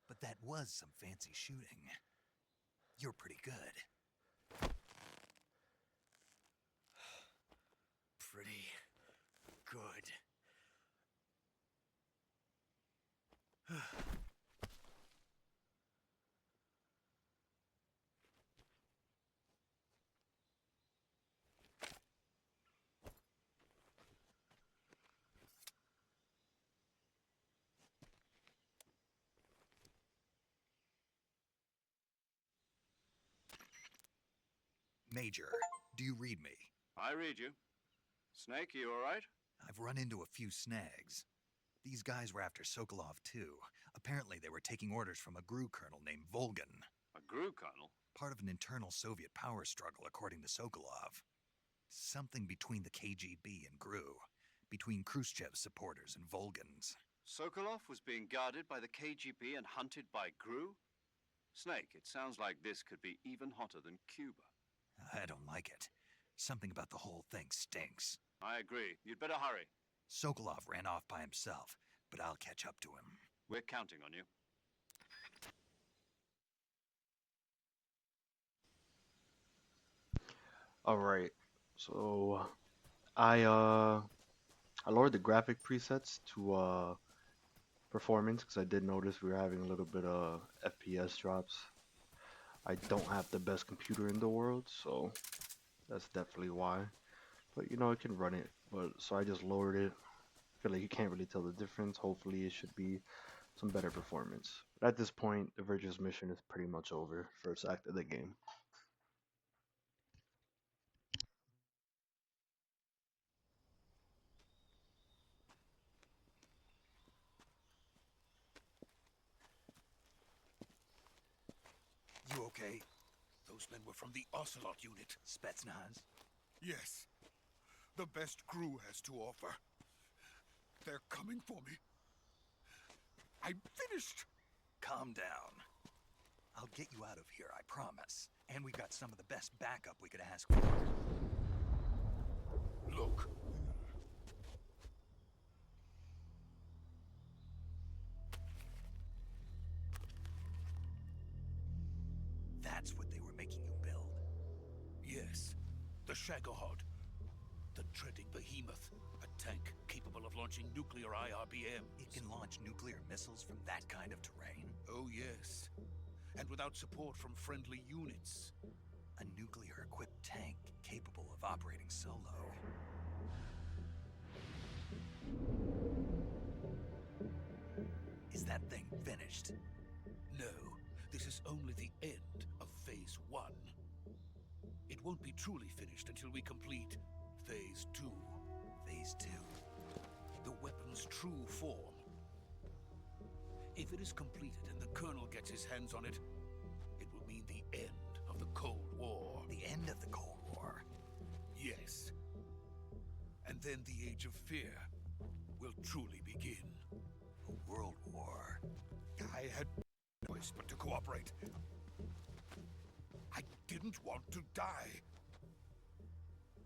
But that was some fancy shooting. You're pretty good. Pretty good. Major, do you read me? I read you. Snake, you all right? I've run into a few snags. These guys were after Sokolov too. Apparently they were taking orders from a GRU colonel named Volgan. A GRU colonel? Part of an internal Soviet power struggle, according to Sokolov. Something between the KGB and GRU. Between Khrushchev's supporters and Volgan's. Sokolov was being guarded by the KGB and hunted by GRU? Snake, it sounds like this could be even hotter than Cuba. I don't like it. Something about the whole thing stinks. I agree. You'd better hurry. Sokolov ran off by himself, but I'll catch up to him. We're counting on you. All right. So I lowered the graphic presets to performance because I did notice we were having a little bit of FPS drops. I don't have the best computer in the world, so that's definitely why. But you know, it can run it. But so I just lowered it. I feel like you can't really tell the difference. Hopefully, it should be some better performance. But at this point, the Virtuous mission is pretty much over. First act of the game. You okay? Those men were from the Ocelot unit. Spetsnaz? Yes. The best GRU has to offer. They're coming for me. I'm finished. Calm down. I'll get you out of here, I promise. And we got some of the best backup we could ask for. Look. That's what they were making you build. Yes. The Shagohod. The treading behemoth. A tank capable of launching nuclear IRBM. It can launch nuclear missiles from that kind of terrain? Oh, yes. And without support from friendly units. A nuclear-equipped tank capable of operating solo. Is that thing finished? No, this is only the end of Phase 1. It won't be truly finished until we complete Phase 2. Phase 2? The weapon's true form. If it is completed and the Colonel gets his hands on it, it will mean the end of the Cold War. The end of the Cold War? Yes. And then the Age of Fear will truly begin. A world war? I had no choice but to cooperate. I didn't want to die.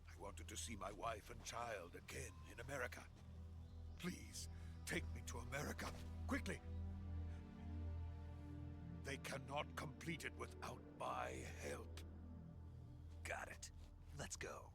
I wanted to see my wife and child again in America. Please, take me to America, quickly. They cannot complete it without my help. Got it. Let's go.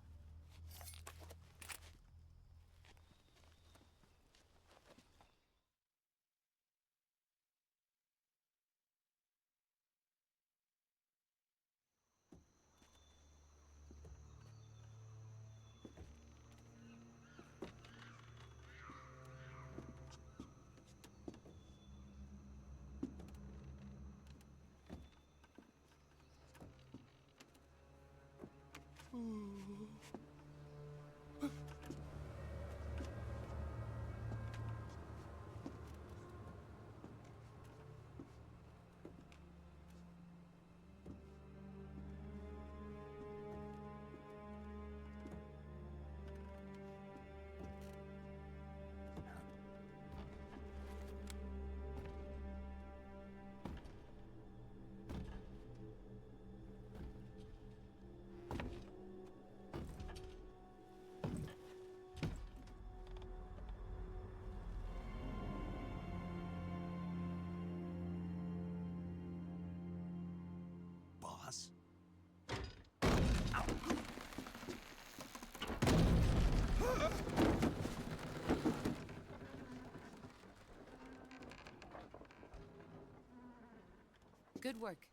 Good work,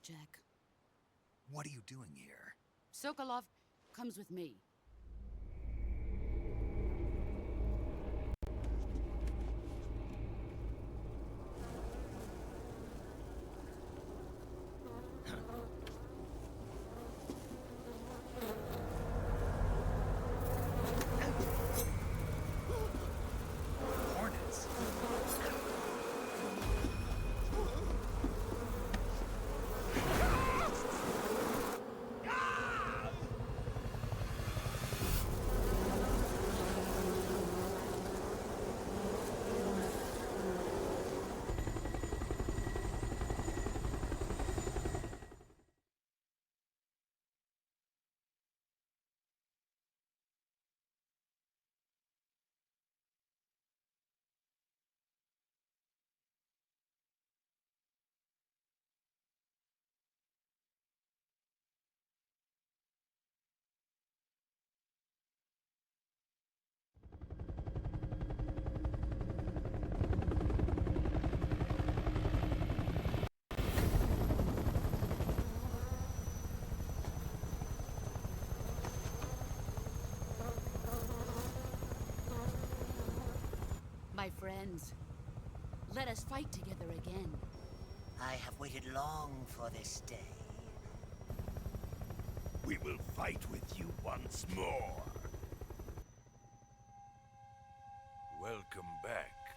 Jack. What are you doing here? Sokolov comes with me. Hornets? My friends, let us fight together again. I have waited long for this day. We will fight with you once more. Welcome back,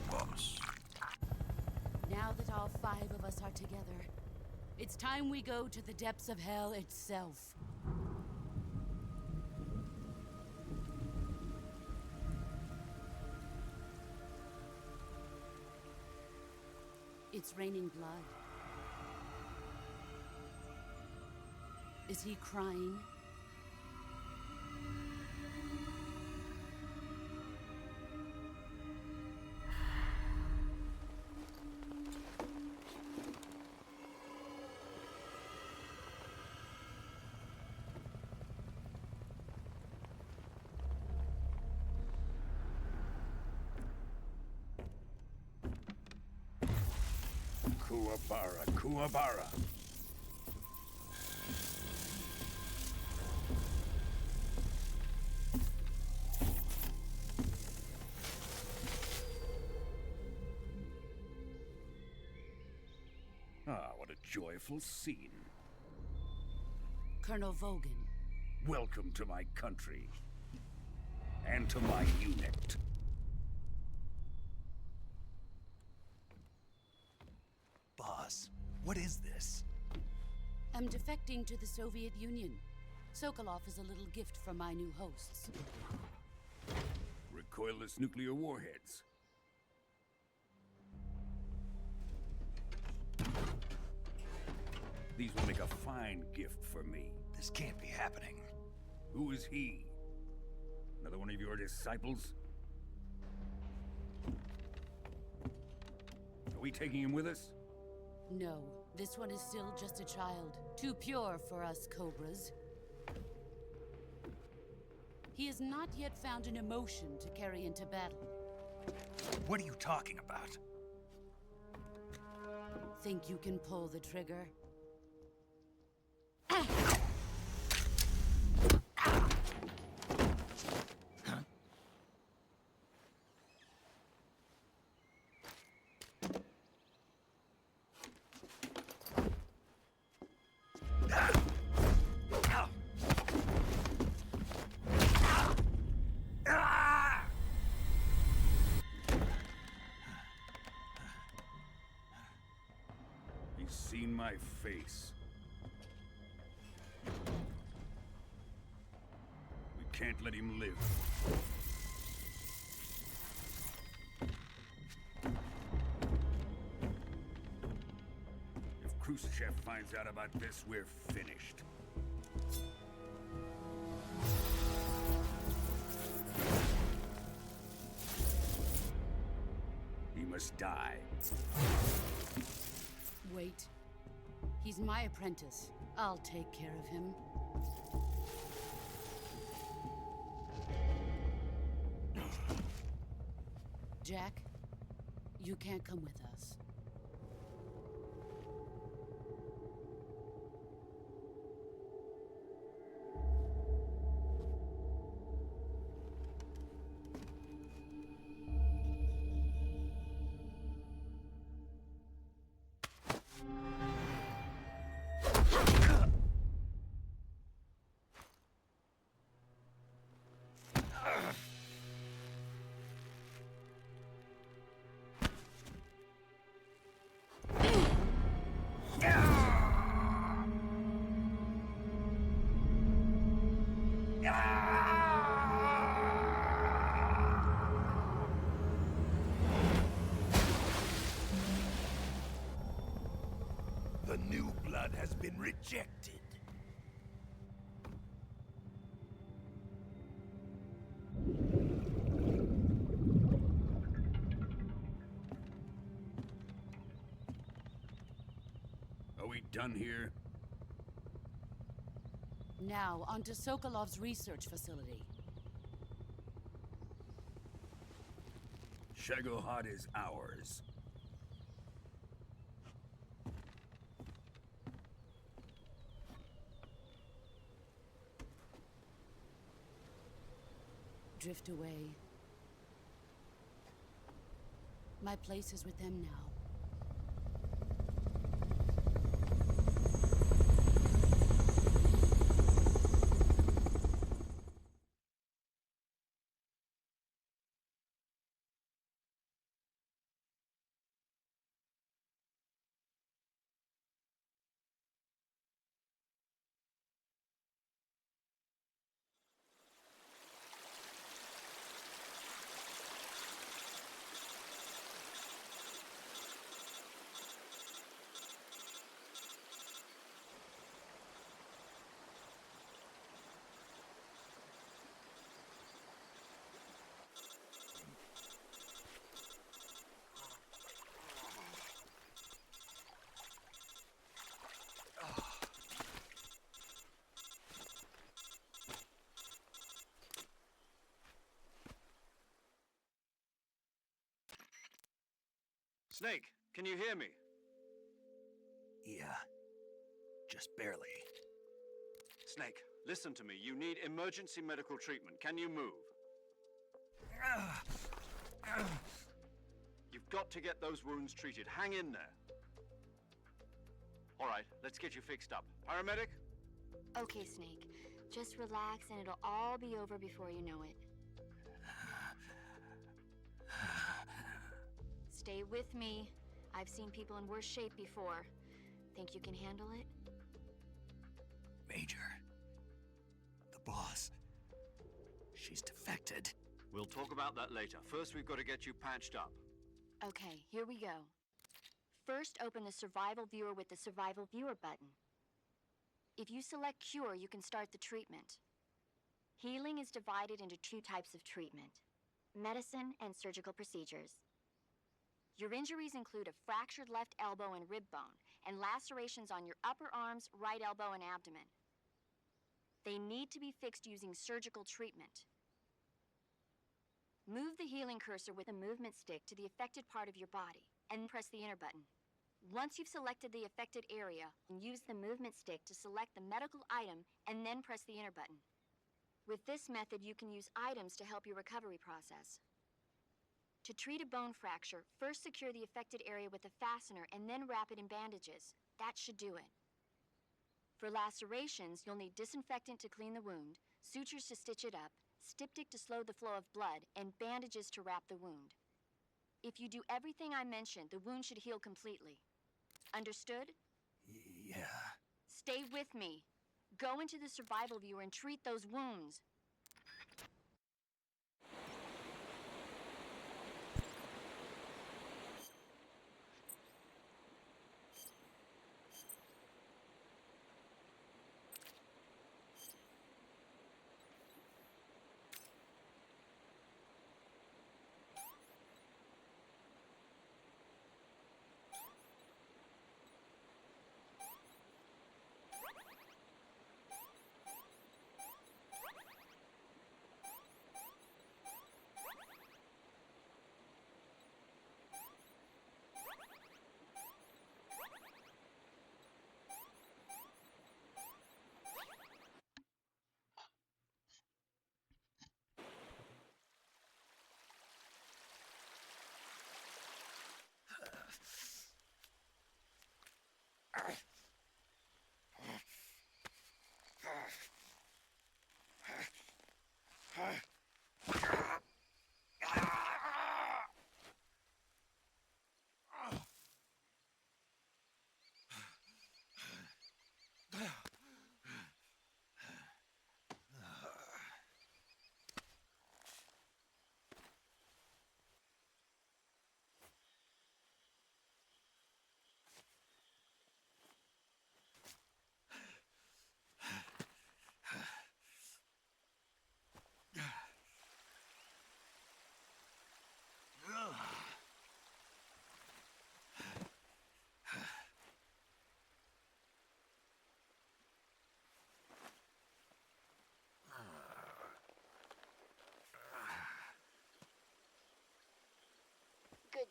boss. Now that all 5 of us are together, it's time we go to the depths of hell itself. It's raining blood. Is he crying? Kuwabara, Kuwabara. Ah, what a joyful scene. Colonel Vogan. Welcome to my country. And to my unit. Boss, what is this? I'm defecting to the Soviet Union. Sokolov is a little gift from my new hosts. Recoilless nuclear warheads. These will make a fine gift for me. This can't be happening. Who is he? Another one of your disciples? Are we taking him with us? No, this one is still just a child. Too pure for us Cobras. He has not yet found an emotion to carry into battle. What are you talking about? Think you can pull the trigger? He's seen my face. We can't let him live. If Khrushchev finds out about this, we're finished. He must die. Wait. He's my apprentice. I'll take care of him. Jack, you can't come with us. Rejected. Are we done here? Now, on to Sokolov's research facility. Shagohod is ours. Drift away. My place is with them now. Snake, can you hear me? Yeah. Just barely. Snake, listen to me. You need emergency medical treatment. Can you move? You've got to get those wounds treated. Hang in there. All right, let's get you fixed up. Paramedic? Okay, Snake. Just relax and it'll all be over before you know it. Stay with me. I've seen people in worse shape before. Think you can handle it? Major. The boss. She's defected. We'll talk about that later. First, we've got to get you patched up. Okay, here we go. First, open the Survival Viewer with the Survival Viewer button. If you select Cure, you can start the treatment. Healing is divided into two types of treatment: medicine and surgical procedures. Your injuries include a fractured left elbow and rib bone, and lacerations on your upper arms, right elbow, and abdomen. They need to be fixed using surgical treatment. Move the healing cursor with a movement stick to the affected part of your body, and press the enter button. Once you've selected the affected area, use the movement stick to select the medical item, and then press the enter button. With this method, you can use items to help your recovery process. To treat a bone fracture, first secure the affected area with a fastener and then wrap it in bandages. That should do it. For lacerations, you'll need disinfectant to clean the wound, sutures to stitch it up, styptic to slow the flow of blood, and bandages to wrap the wound. If you do everything I mentioned, the wound should heal completely. Understood? Yeah. Stay with me. Go into the Survival Viewer and treat those wounds.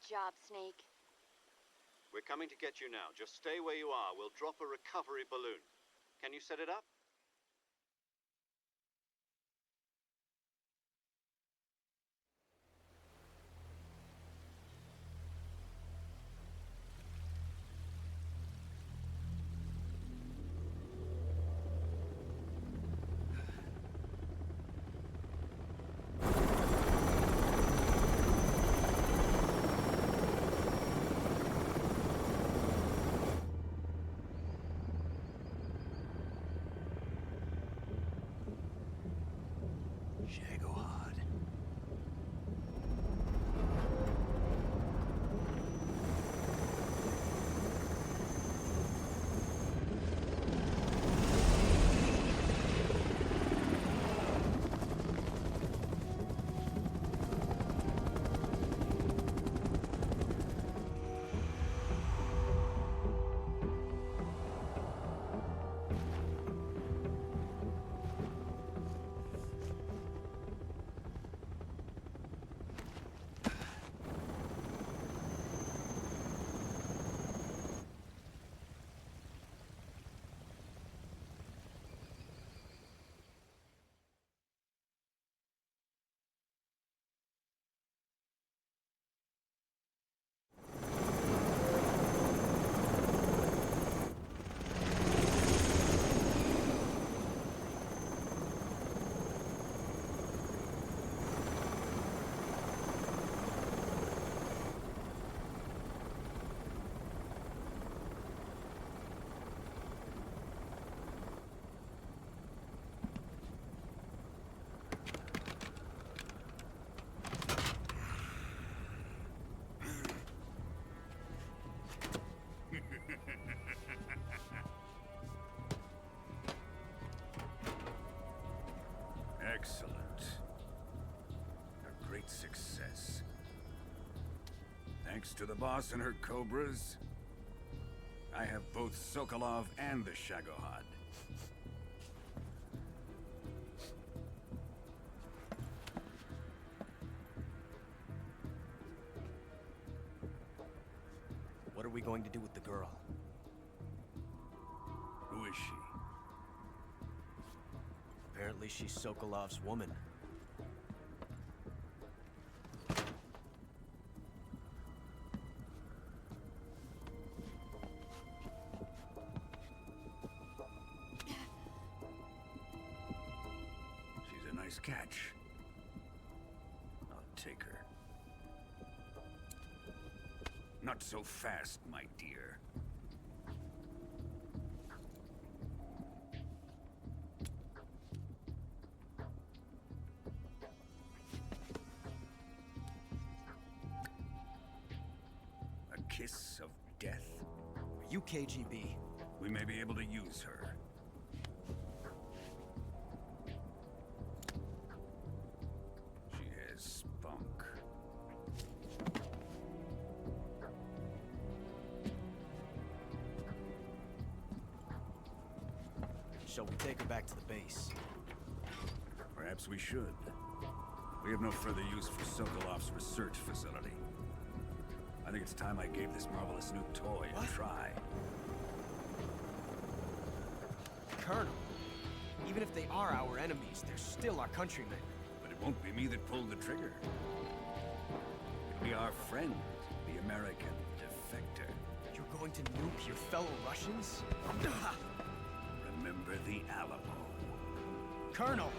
job, Snake. We're coming to get you now. Just stay where you are. We'll drop a recovery balloon. Can you set it up? Excellent. A great success. Thanks to the boss and her cobras, I have both Sokolov and the Shagohod. What are we going to do with the girl? Who is she? Apparently she's Sokolov's woman. She's a nice catch. I'll take her. Not so fast, my dear. A kiss of death? Are you KGB? We may be able to use her. She has spunk. Shall we take her back to the base? Perhaps we should. We have no further use for Sokolov's research facility. I think it's time I gave this marvelous new toy a try. Colonel, even if they are our enemies, they're still our countrymen. But it won't be me that pulled the trigger. It'll be our friend, the American defector. You're going to nuke your fellow Russians? Remember the Alamo. Colonel!